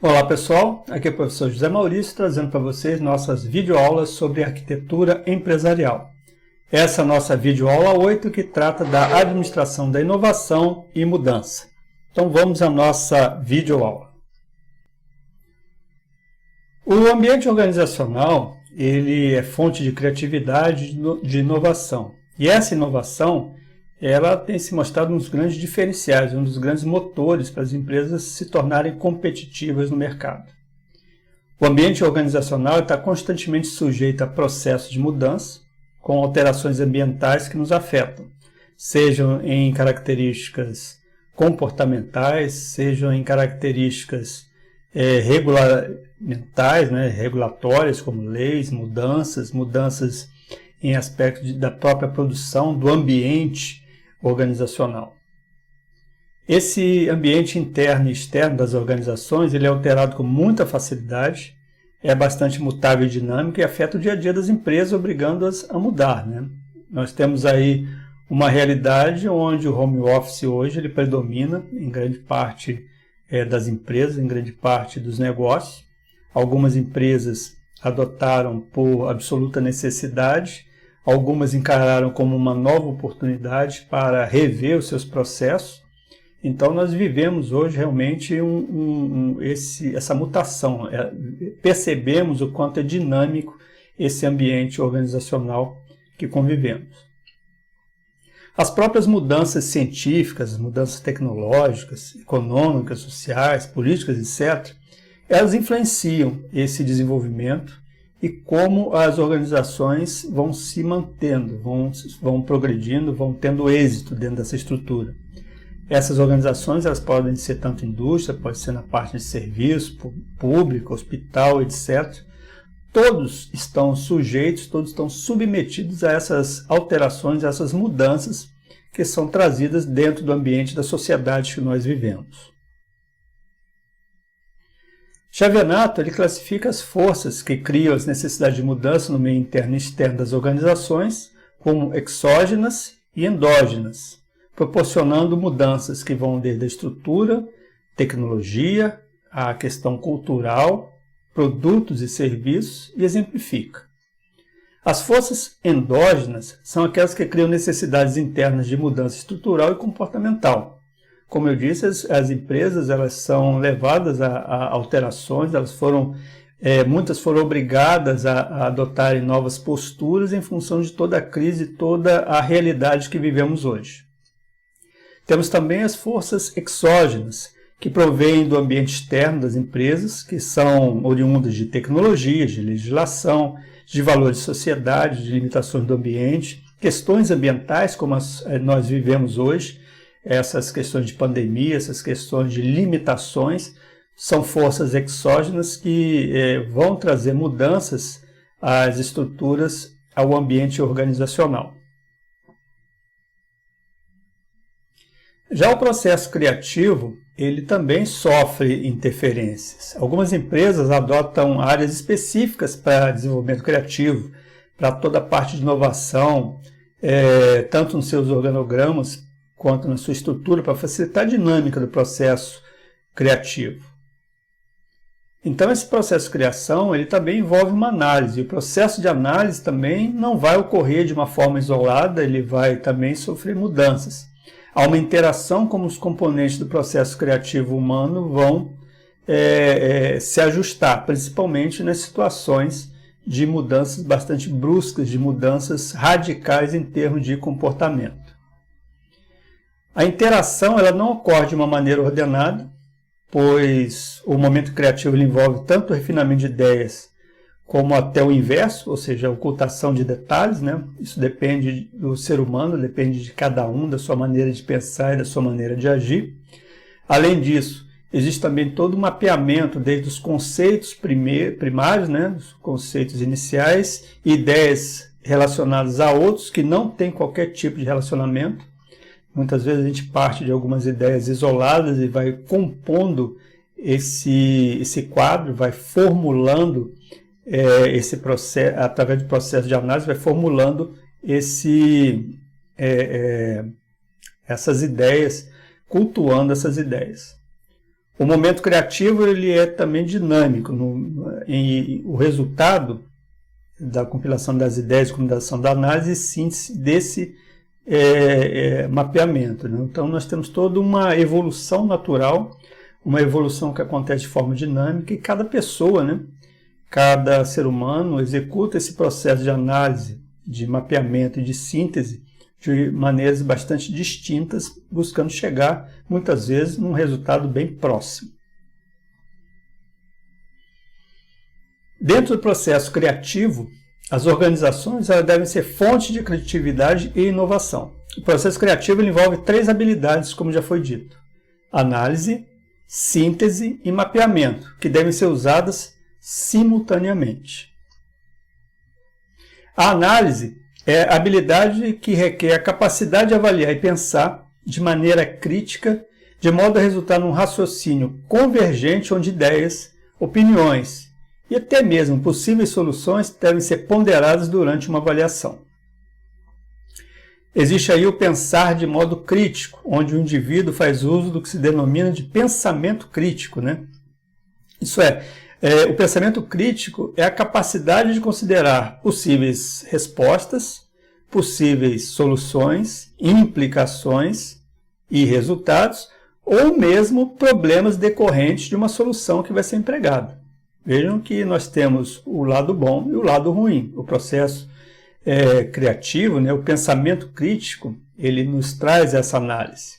Olá pessoal, aqui é o professor José Maurício trazendo para vocês nossas videoaulas sobre arquitetura empresarial. Essa é a nossa videoaula 8 que trata da administração da inovação e mudança. Então vamos à nossa videoaula. O ambiente organizacional ele é fonte de criatividade e de inovação. E essa inovação ela tem se mostrado um dos grandes diferenciais, um dos grandes motores para as empresas se tornarem competitivas no mercado. O ambiente organizacional está constantemente sujeito a processos de mudança, com alterações ambientais que nos afetam, sejam em características comportamentais, sejam em características regulamentais, regulatórias, como leis, mudanças em aspectos da própria produção, do ambiente organizacional. Esse ambiente interno e externo das organizações ele é alterado com muita facilidade, é bastante mutável e dinâmico e afeta o dia a dia das empresas, obrigando-as a mudar. Nós temos aí uma realidade onde o home office hoje ele predomina em grande parte das empresas, em grande parte dos negócios. Algumas empresas adotaram por absoluta necessidade, algumas encararam como uma nova oportunidade para rever os seus processos. Então nós vivemos hoje realmente essa mutação, percebemos o quanto é dinâmico esse ambiente organizacional que convivemos. As próprias mudanças científicas, as mudanças tecnológicas, econômicas, sociais, políticas, etc., elas influenciam esse desenvolvimento e como as organizações vão se mantendo, vão progredindo, vão tendo êxito dentro dessa estrutura. Essas organizações elas podem ser tanto indústria, pode ser na parte de serviço, público, hospital, etc. Todos estão sujeitos, todos estão submetidos a essas alterações, a essas mudanças que são trazidas dentro do ambiente da sociedade que nós vivemos. Xavier ele classifica as forças que criam as necessidades de mudança no meio interno e externo das organizações como exógenas e endógenas, proporcionando mudanças que vão desde a estrutura, tecnologia, a questão cultural, produtos e serviços e exemplifica. As forças endógenas são aquelas que criam necessidades internas de mudança estrutural e comportamental. Como eu disse, as empresas elas são levadas a alterações, muitas foram obrigadas a adotarem novas posturas em função de toda a crise, toda a realidade que vivemos hoje. Temos também as forças exógenas, que provêm do ambiente externo das empresas, que são oriundas de tecnologias, de legislação, de valores de sociedade, de limitações do ambiente, questões ambientais como nós vivemos hoje, essas questões de pandemia, essas questões de limitações, são forças exógenas que vão trazer mudanças às estruturas, ao ambiente organizacional. Já o processo criativo, ele também sofre interferências. Algumas empresas adotam áreas específicas para desenvolvimento criativo, para toda a parte de inovação, tanto nos seus organogramas, quanto na sua estrutura, para facilitar a dinâmica do processo criativo. Então, esse processo de criação ele também envolve uma análise. E o processo de análise também não vai ocorrer de uma forma isolada, ele vai também sofrer mudanças. Há uma interação como os componentes do processo criativo humano vão se ajustar, principalmente nas situações de mudanças bastante bruscas, de mudanças radicais em termos de comportamento. A interação ela não ocorre de uma maneira ordenada, pois o momento criativo ele envolve tanto o refinamento de ideias como até o inverso, ou seja, a ocultação de detalhes. Isso depende do ser humano, depende de cada um, da sua maneira de pensar e da sua maneira de agir. Além disso, existe também todo um mapeamento desde os conceitos primários, os conceitos iniciais, ideias relacionadas a outros que não têm qualquer tipo de relacionamento. Muitas vezes a gente parte de algumas ideias isoladas e vai compondo esse quadro, vai formulando esse processo, através do processo de análise, vai formulando essas ideias, cultuando essas ideias. O momento criativo ele é também dinâmico, e o resultado da compilação das ideias, combinação da análise e síntese desse mapeamento, né? Então nós temos toda uma evolução natural, uma evolução que acontece de forma dinâmica, e cada pessoa, né, cada ser humano executa esse processo de análise, de mapeamento e de síntese de maneiras bastante distintas, buscando chegar, muitas vezes, num resultado bem próximo. Dentro do processo criativo, as organizações devem ser fonte de criatividade e inovação. O processo criativo envolve 3 habilidades, como já foi dito: análise, síntese e mapeamento, que devem ser usadas simultaneamente. A análise é a habilidade que requer a capacidade de avaliar e pensar de maneira crítica, de modo a resultar num raciocínio convergente onde ideias, opiniões e até mesmo possíveis soluções devem ser ponderadas durante uma avaliação. Existe aí o pensar de modo crítico, onde o indivíduo faz uso do que se denomina de pensamento crítico, né? Isso é, o pensamento crítico é a capacidade de considerar possíveis respostas, possíveis soluções, implicações e resultados, ou mesmo problemas decorrentes de uma solução que vai ser empregada. Vejam que nós temos o lado bom e o lado ruim. O processo criativo, né, o pensamento crítico, ele nos traz essa análise.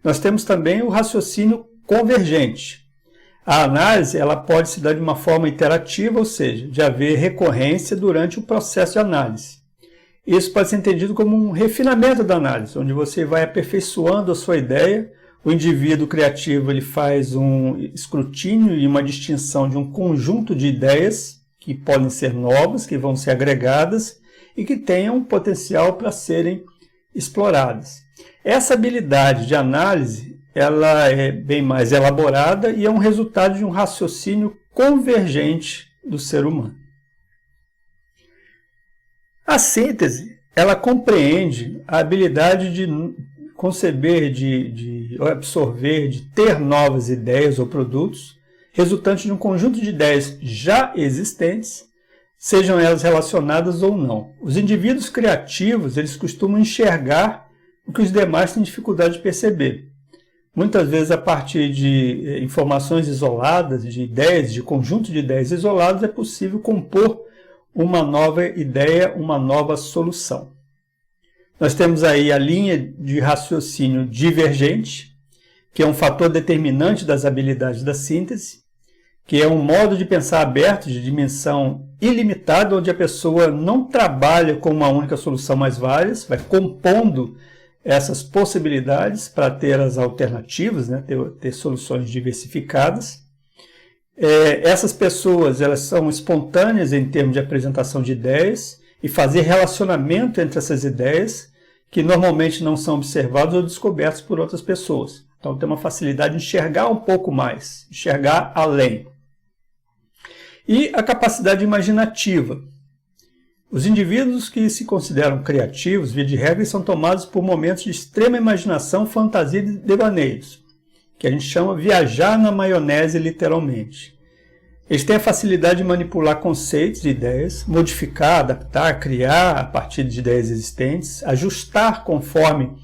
Nós temos também o raciocínio convergente. A análise ela pode se dar de uma forma iterativa, ou seja, de haver recorrência durante o processo de análise. Isso pode ser entendido como um refinamento da análise, onde você vai aperfeiçoando a sua ideia. O indivíduo criativo ele faz um escrutínio e uma distinção de um conjunto de ideias que podem ser novas, que vão ser agregadas e que tenham potencial para serem exploradas. Essa habilidade de análise ela é bem mais elaborada e é um resultado de um raciocínio convergente do ser humano. A síntese ela compreende a habilidade de conceber, de absorver, de ter novas ideias ou produtos, resultantes de um conjunto de ideias já existentes, sejam elas relacionadas ou não. Os indivíduos criativos, eles costumam enxergar o que os demais têm dificuldade de perceber. Muitas vezes, a partir de informações isoladas, de ideias, de conjunto de ideias isoladas, é possível compor uma nova ideia, uma nova solução. Nós temos aí a linha de raciocínio divergente, que é um fator determinante das habilidades da síntese, que é um modo de pensar aberto, de dimensão ilimitada, onde a pessoa não trabalha com uma única solução, mas várias, vai compondo essas possibilidades para ter as alternativas, né? ter soluções diversificadas. Essas pessoas elas são espontâneas em termos de apresentação de ideias e fazer relacionamento entre essas ideias que normalmente não são observadas ou descobertas por outras pessoas. Então tem uma facilidade de enxergar um pouco mais, enxergar além. E a capacidade imaginativa. Os indivíduos que se consideram criativos, via de regra, são tomados por momentos de extrema imaginação, fantasia e devaneios, que a gente chama viajar na maionese literalmente. Eles têm a facilidade de manipular conceitos e ideias, modificar, adaptar, criar a partir de ideias existentes, ajustar conforme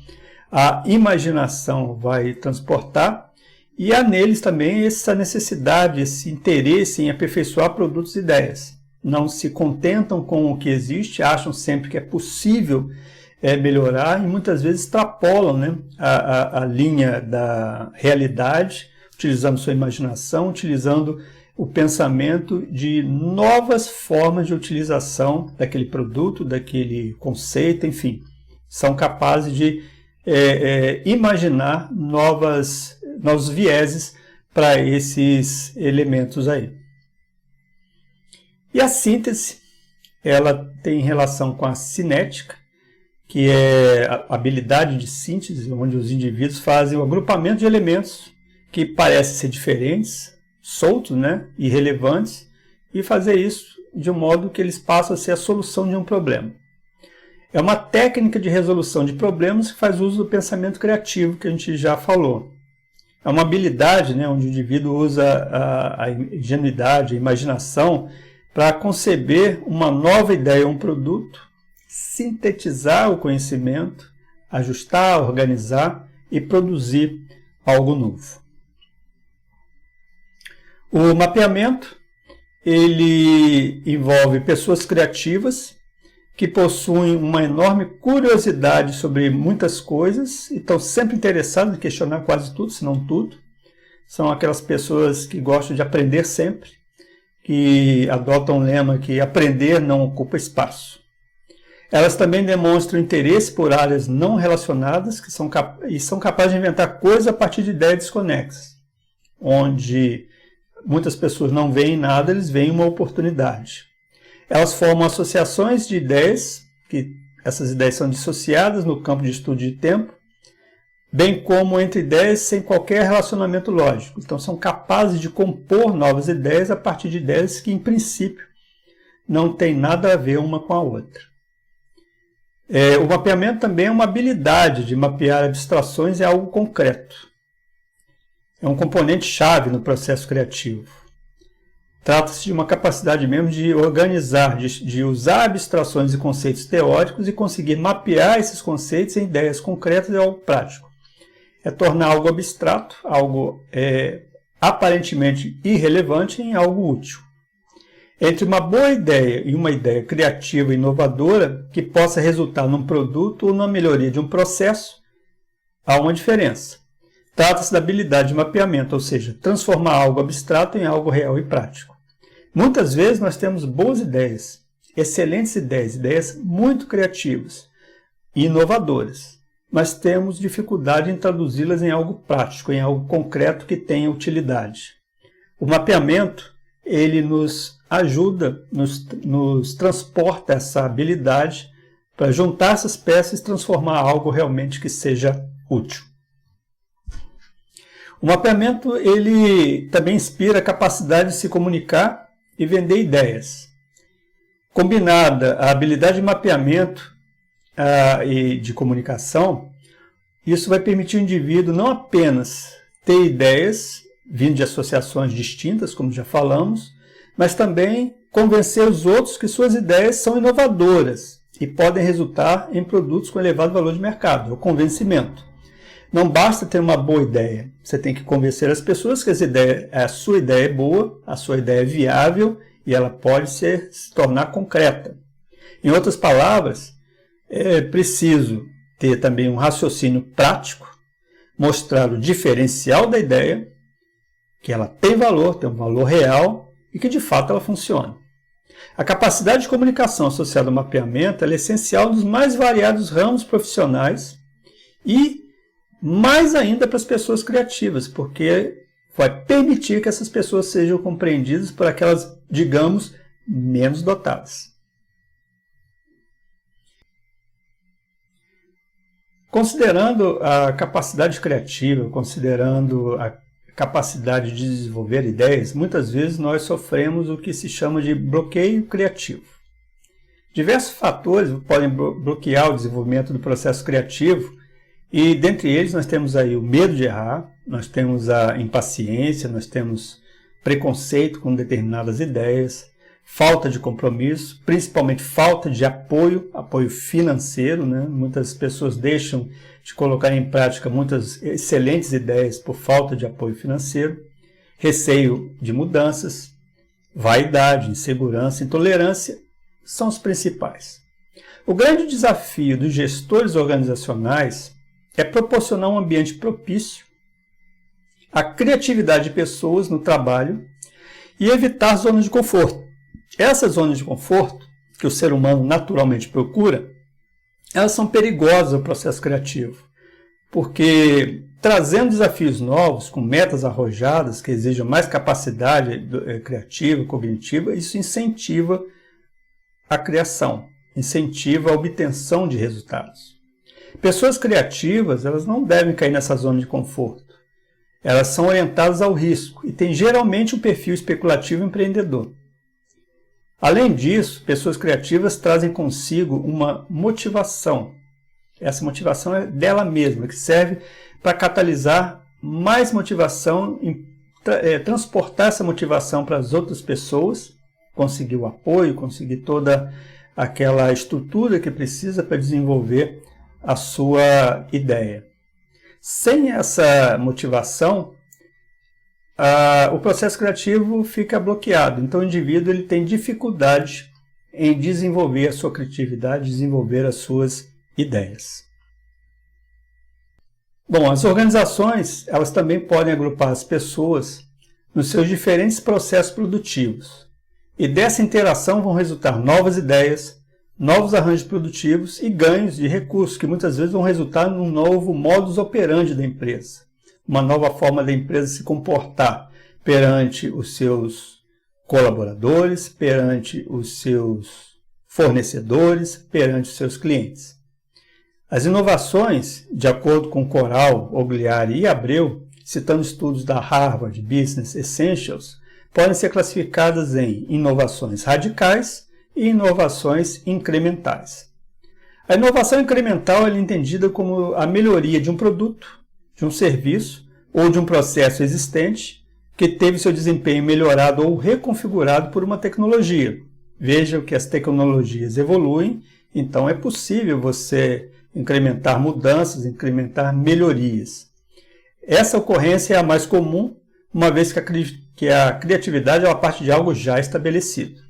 a imaginação vai transportar, e há neles também essa necessidade, esse interesse em aperfeiçoar produtos e ideias. Não se contentam com o que existe, acham sempre que é possível melhorar e muitas vezes extrapolam, né, a linha da realidade, utilizando sua imaginação, utilizando o pensamento de novas formas de utilização daquele produto, daquele conceito, enfim. São capazes de imaginar novos vieses para esses elementos aí. E a síntese, ela tem relação com a cinética, que é a habilidade de síntese, onde os indivíduos fazem o agrupamento de elementos que parecem ser diferentes, soltos, né, irrelevantes, e fazer isso de um modo que eles passam a ser a solução de um problema. É uma técnica de resolução de problemas que faz uso do pensamento criativo, que a gente já falou. É uma habilidade, né, onde o indivíduo usa a ingenuidade, a imaginação, para conceber uma nova ideia, um produto, sintetizar o conhecimento, ajustar, organizar e produzir algo novo. O mapeamento, ele envolve pessoas criativas que possuem uma enorme curiosidade sobre muitas coisas e estão sempre interessados em questionar quase tudo, se não tudo. São aquelas pessoas que gostam de aprender sempre, que adotam um lema que aprender não ocupa espaço. Elas também demonstram interesse por áreas não relacionadas e são capazes de inventar coisas a partir de ideias desconexas, onde muitas pessoas não veem nada, eles veem uma oportunidade. Elas formam associações de ideias, que essas ideias são dissociadas no campo de estudo de tempo, bem como entre ideias sem qualquer relacionamento lógico. Então são capazes de compor novas ideias a partir de ideias que, em princípio, não têm nada a ver uma com a outra. O mapeamento também é uma habilidade de mapear abstrações em algo concreto. É um componente chave no processo criativo. Trata-se de uma capacidade mesmo de organizar, de usar abstrações e conceitos teóricos e conseguir mapear esses conceitos em ideias concretas e algo prático. É tornar algo abstrato, algo aparentemente irrelevante, em algo útil. Entre uma boa ideia e uma ideia criativa e inovadora que possa resultar num produto ou na melhoria de um processo, há uma diferença. Trata-se da habilidade de mapeamento, ou seja, transformar algo abstrato em algo real e prático. Muitas vezes nós temos boas ideias, excelentes ideias, ideias muito criativas e inovadoras, mas temos dificuldade em traduzi-las em algo prático, em algo concreto que tenha utilidade. O mapeamento, ele nos ajuda, nos transporta essa habilidade para juntar essas peças e transformar algo realmente que seja útil. O mapeamento, ele também inspira a capacidade de se comunicar e vender ideias. Combinada a habilidade de mapeamento e de comunicação, isso vai permitir ao indivíduo não apenas ter ideias vindo de associações distintas, como já falamos, mas também convencer os outros que suas ideias são inovadoras e podem resultar em produtos com elevado valor de mercado, o convencimento. Não basta ter uma boa ideia, você tem que convencer as pessoas que a sua ideia é boa, a sua ideia é viável e ela pode se tornar concreta. Em outras palavras, é preciso ter também um raciocínio prático, mostrar o diferencial da ideia, que ela tem um valor real e que de fato ela funciona. A capacidade de comunicação associada ao mapeamento é essencial nos mais variados ramos profissionais e mais ainda para as pessoas criativas, porque vai permitir que essas pessoas sejam compreendidas por aquelas, digamos, menos dotadas. Considerando a capacidade criativa, considerando a capacidade de desenvolver ideias, muitas vezes nós sofremos o que se chama de bloqueio criativo. Diversos fatores podem bloquear o desenvolvimento do processo criativo, e dentre eles nós temos aí o medo de errar, nós temos a impaciência, nós temos preconceito com determinadas ideias, falta de compromisso, principalmente falta de apoio financeiro, né? Muitas pessoas deixam de colocar em prática muitas excelentes ideias por falta de apoio financeiro, receio de mudanças, vaidade, insegurança, intolerância são os principais. O grande desafio dos gestores organizacionais é proporcionar um ambiente propício à criatividade de pessoas no trabalho e evitar zonas de conforto. Essas zonas de conforto, que o ser humano naturalmente procura, elas são perigosas ao processo criativo, porque trazendo desafios novos, com metas arrojadas, que exijam mais capacidade criativa, cognitiva, isso incentiva a criação, incentiva a obtenção de resultados. Pessoas criativas, elas não devem cair nessa zona de conforto. Elas são orientadas ao risco e têm geralmente um perfil especulativo e empreendedor. Além disso, pessoas criativas trazem consigo uma motivação. Essa motivação é dela mesma, que serve para catalisar mais motivação, transportar essa motivação para as outras pessoas, conseguir o apoio, conseguir toda aquela estrutura que precisa para desenvolver a sua ideia. Sem essa motivação, o processo criativo fica bloqueado. Então o indivíduo ele tem dificuldade em desenvolver a sua criatividade, desenvolver as suas ideias. Bom, as organizações elas também podem agrupar as pessoas nos seus diferentes processos produtivos. E dessa interação vão resultar novas ideias, novos arranjos produtivos e ganhos de recursos, que muitas vezes vão resultar num novo modus operandi da empresa. Uma nova forma da empresa se comportar perante os seus colaboradores, perante os seus fornecedores, perante os seus clientes. As inovações, de acordo com Corral, Ogliari e Abreu, citando estudos da Harvard Business Essentials, podem ser classificadas em inovações radicais e inovações incrementais. A inovação incremental é entendida como a melhoria de um produto, de um serviço ou de um processo existente que teve seu desempenho melhorado ou reconfigurado por uma tecnologia. Vejam que as tecnologias evoluem, então é possível você incrementar mudanças, incrementar melhorias. Essa ocorrência é a mais comum, uma vez que a criatividade ela parte de algo já estabelecido.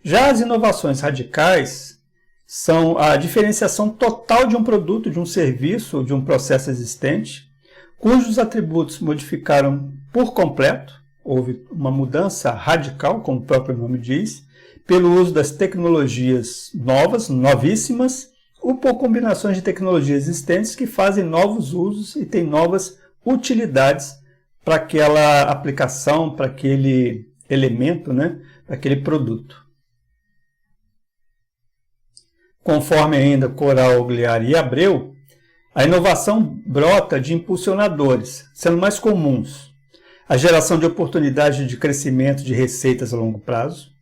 Já as inovações radicais são a diferenciação total de um produto, de um serviço ou de um processo existente, cujos atributos modificaram por completo, houve uma mudança radical, como o próprio nome diz, pelo uso das tecnologias novas, novíssimas, ou por combinações de tecnologias existentes que fazem novos usos e têm novas utilidades para aquela aplicação, para aquele elemento, para aquele produto. Conforme ainda Corral, Ogliari e Abreu, a inovação brota de impulsionadores, sendo mais comuns a geração de oportunidades de crescimento de receitas a longo prazo,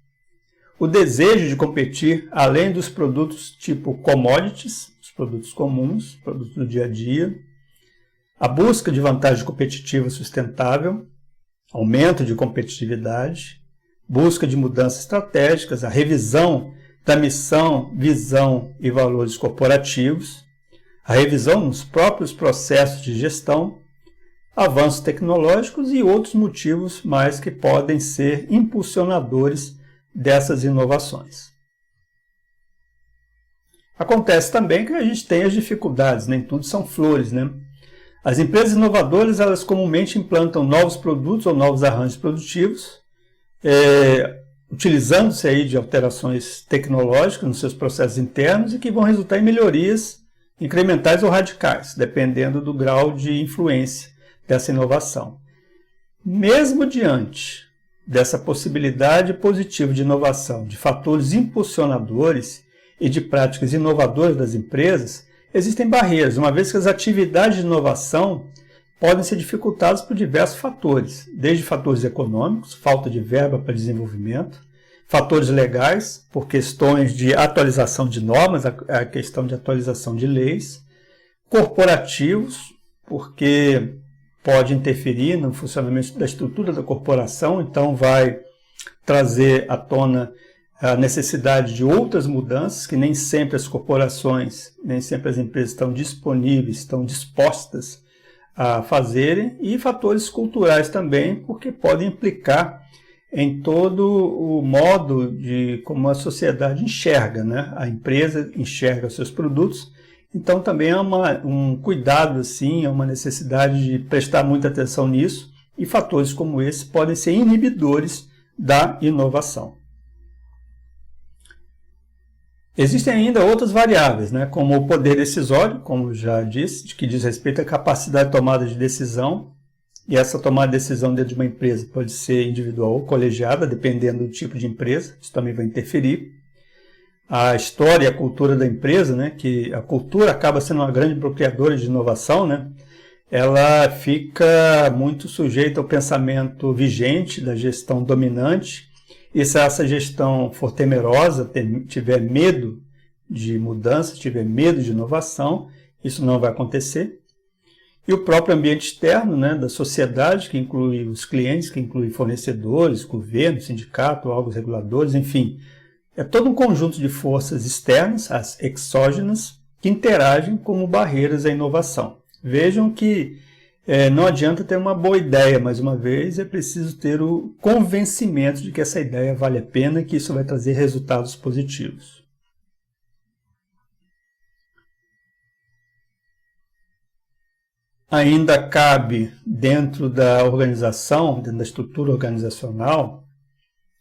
o desejo de competir além dos produtos tipo commodities, os produtos comuns, produtos do dia a dia, a busca de vantagem competitiva sustentável, aumento de competitividade, busca de mudanças estratégicas, a revisão da missão, visão e valores corporativos, a revisão nos próprios processos de gestão, avanços tecnológicos e outros motivos mais que podem ser impulsionadores dessas inovações. Acontece também que a gente tem as dificuldades, nem tudo são flores, As empresas inovadoras, elas comumente implantam novos produtos ou novos arranjos produtivos, utilizando-se aí de alterações tecnológicas nos seus processos internos e que vão resultar em melhorias incrementais ou radicais, dependendo do grau de influência dessa inovação. Mesmo diante dessa possibilidade positiva de inovação, de fatores impulsionadores e de práticas inovadoras das empresas, existem barreiras, uma vez que as atividades de inovação podem ser dificultadas por diversos fatores, desde fatores econômicos, falta de verba para desenvolvimento, fatores legais, por questões de atualização de normas, a questão de atualização de leis, corporativos, porque pode interferir no funcionamento da estrutura da corporação, então vai trazer à tona a necessidade de outras mudanças, que nem sempre as corporações, nem sempre as empresas estão disponíveis, estão dispostas a fazerem, e fatores culturais também, porque podem implicar em todo o modo de como a sociedade enxerga, a empresa enxerga os seus produtos. Então também é um cuidado, assim, é uma necessidade de prestar muita atenção nisso, e fatores como esse podem ser inibidores da inovação. Existem ainda outras variáveis, como o poder decisório, como já disse, que diz respeito à capacidade de tomada de decisão, e essa tomada de decisão dentro de uma empresa pode ser individual ou colegiada, dependendo do tipo de empresa, isso também vai interferir. A história e a cultura da empresa, que a cultura acaba sendo uma grande bloqueadora de inovação, ela fica muito sujeita ao pensamento vigente da gestão dominante, e se essa gestão for temerosa, tiver medo de mudança, tiver medo de inovação, isso não vai acontecer. E o próprio ambiente externo, né, da sociedade, que inclui os clientes, que inclui fornecedores, governo, sindicato, órgãos reguladores, enfim. É todo um conjunto de forças externas, as exógenas, que interagem como barreiras à inovação. Vejam que não adianta ter uma boa ideia, mais uma vez, é preciso ter o convencimento de que essa ideia vale a pena e que isso vai trazer resultados positivos. Ainda cabe dentro da organização, dentro da estrutura organizacional,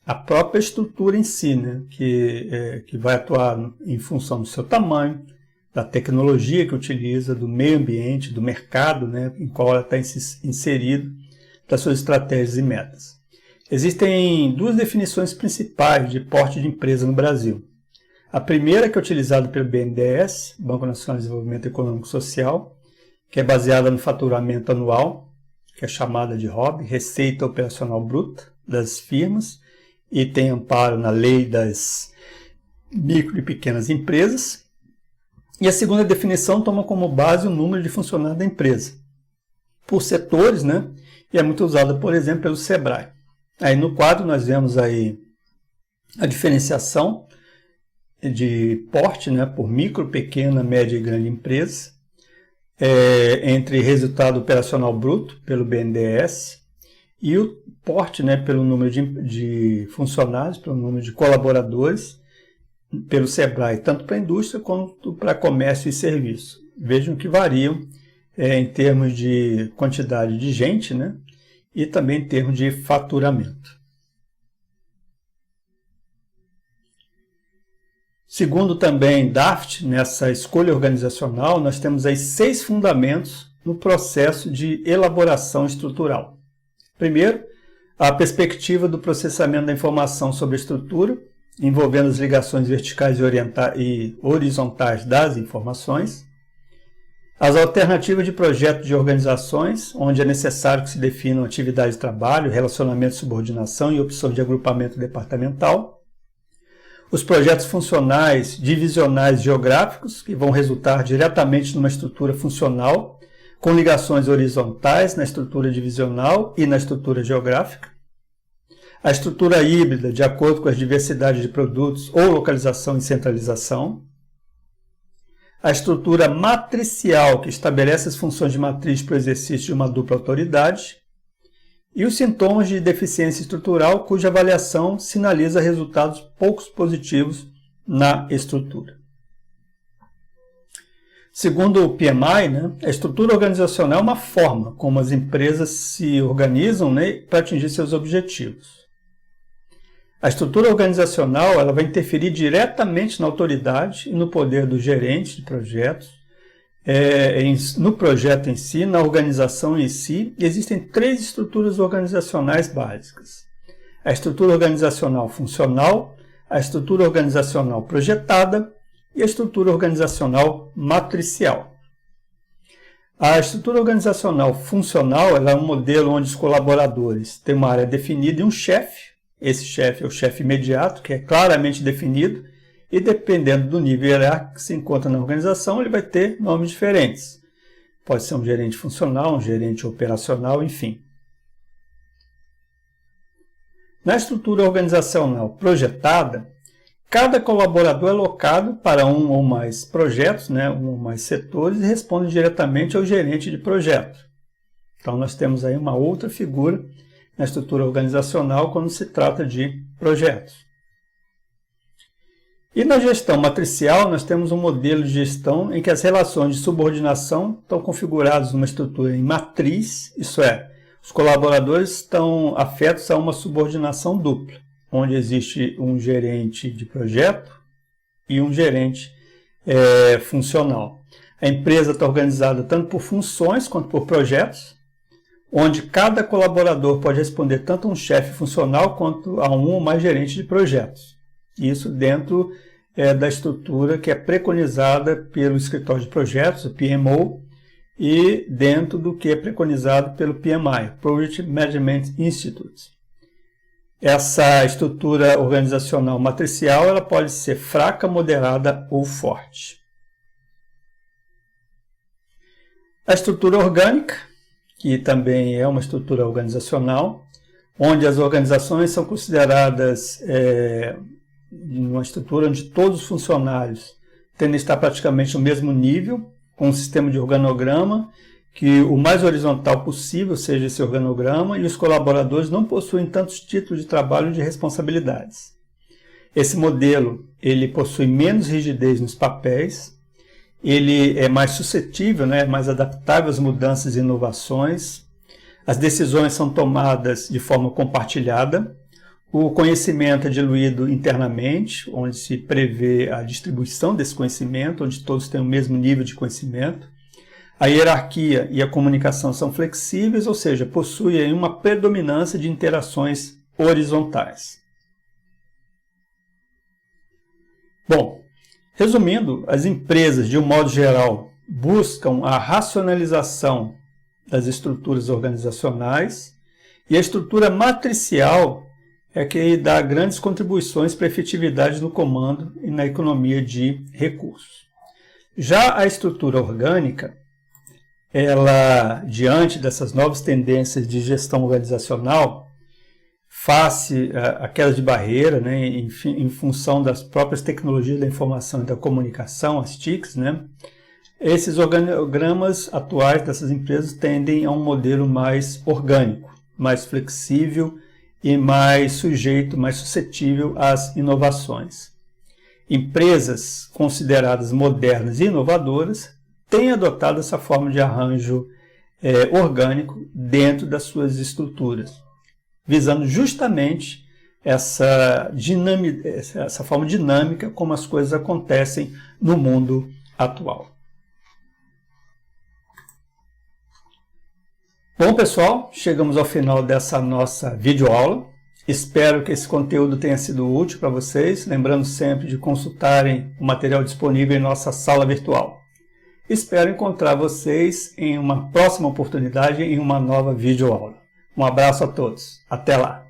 a própria estrutura em si, né, que vai atuar em função do seu tamanho, da tecnologia que utiliza, do meio ambiente, do mercado, né, em qual ela está inserido, das suas estratégias e metas. Existem duas definições principais de porte de empresa no Brasil. A primeira, que é utilizada pelo BNDES, Banco Nacional de Desenvolvimento Econômico e Social, que é baseada no faturamento anual, que é chamada de ROB, Receita Operacional Bruta das firmas, e tem amparo na lei das micro e pequenas empresas. E a segunda definição toma como base o número de funcionários da empresa, por setores, né? E é muito usada, por exemplo, pelo Sebrae. Aí no quadro nós vemos aí a diferenciação de porte, né, por micro, pequena, média e grande empresa, entre resultado operacional bruto, pelo BNDES, e o porte, né, pelo número de funcionários, pelo número de colaboradores, pelo Sebrae, tanto para a indústria quanto para comércio e serviço. Vejam que variam em termos de quantidade de gente, né, e também em termos de faturamento. Segundo também Daft, nessa escolha organizacional, nós temos aí 6 fundamentos no processo de elaboração estrutural. Primeiro, a perspectiva do processamento da informação sobre a estrutura, envolvendo as ligações verticais e horizontais das informações. As alternativas de projeto de organizações, onde é necessário que se definam atividades de trabalho, relacionamento de subordinação e opções de agrupamento departamental. Os projetos funcionais, divisionais geográficos, que vão resultar diretamente numa estrutura funcional, com ligações horizontais na estrutura divisional e na estrutura geográfica. A estrutura híbrida, de acordo com as diversidades de produtos ou localização e centralização. A estrutura matricial, que estabelece as funções de matriz para o exercício de uma dupla autoridade. E os sintomas de deficiência estrutural, cuja avaliação sinaliza resultados poucos positivos na estrutura. Segundo o PMI, né, a estrutura organizacional é uma forma como as empresas se organizam, né, para atingir seus objetivos. A estrutura organizacional ela vai interferir diretamente na autoridade e no poder do gerente de projetos, no projeto em si, na organização em si. Existem 3 estruturas organizacionais básicas. A estrutura organizacional funcional, a estrutura organizacional projetada e a estrutura organizacional matricial. A estrutura organizacional funcional ela é um modelo onde os colaboradores têm uma área definida e um chefe. Esse chefe é o chefe imediato, que é claramente definido, e dependendo do nível hierárquico que se encontra na organização, ele vai ter nomes diferentes. Pode ser um gerente funcional, um gerente operacional, enfim. Na estrutura organizacional projetada, cada colaborador é alocado para um ou mais projetos, né, um ou mais setores, e responde diretamente ao gerente de projeto. Então nós temos aí uma outra figura na estrutura organizacional quando se trata de projetos. E na gestão matricial, nós temos um modelo de gestão em que as relações de subordinação estão configuradas numa estrutura em matriz, isso é, os colaboradores estão afetos a uma subordinação dupla, onde existe um gerente de projeto e um gerente funcional. A empresa está organizada tanto por funções quanto por projetos, onde cada colaborador pode responder tanto a um chefe funcional quanto a um ou mais gerentes de projetos. Isso dentro da estrutura que é preconizada pelo escritório de projetos, o PMO, e dentro do que é preconizado pelo PMI, Project Management Institute. Essa estrutura organizacional matricial ela pode ser fraca, moderada ou forte. A estrutura orgânica, que também é uma estrutura organizacional, onde as organizações são consideradas uma estrutura onde todos os funcionários tendem a estar praticamente no mesmo nível, com um sistema de organograma, que o mais horizontal possível seja esse organograma, e os colaboradores não possuem tantos títulos de trabalho e de responsabilidades. Esse modelo ele possui menos rigidez nos papéis, ele é mais suscetível, né, mais adaptável às mudanças e inovações, as decisões são tomadas de forma compartilhada, o conhecimento é diluído internamente, onde se prevê a distribuição desse conhecimento, onde todos têm o mesmo nível de conhecimento. A hierarquia e a comunicação são flexíveis, ou seja, possuem uma predominância de interações horizontais. Bom, resumindo, as empresas, de um modo geral, buscam a racionalização das estruturas organizacionais, e a estrutura matricial é que dá grandes contribuições para a efetividade no comando e na economia de recursos. Já a estrutura orgânica, ela, diante dessas novas tendências de gestão organizacional, face à queda de barreira, né, em função das próprias tecnologias da informação e da comunicação, as TICs, né, esses organogramas atuais dessas empresas tendem a um modelo mais orgânico, mais flexível e mais sujeito, mais suscetível às inovações. Empresas consideradas modernas e inovadoras têm adotado essa forma de arranjo orgânico dentro das suas estruturas, visando justamente essa forma dinâmica como as coisas acontecem no mundo atual. Bom, pessoal, chegamos ao final dessa nossa videoaula. Espero que esse conteúdo tenha sido útil para vocês, lembrando sempre de consultarem o material disponível em nossa sala virtual. Espero encontrar vocês em uma próxima oportunidade, em uma nova videoaula. Um abraço a todos. Até lá!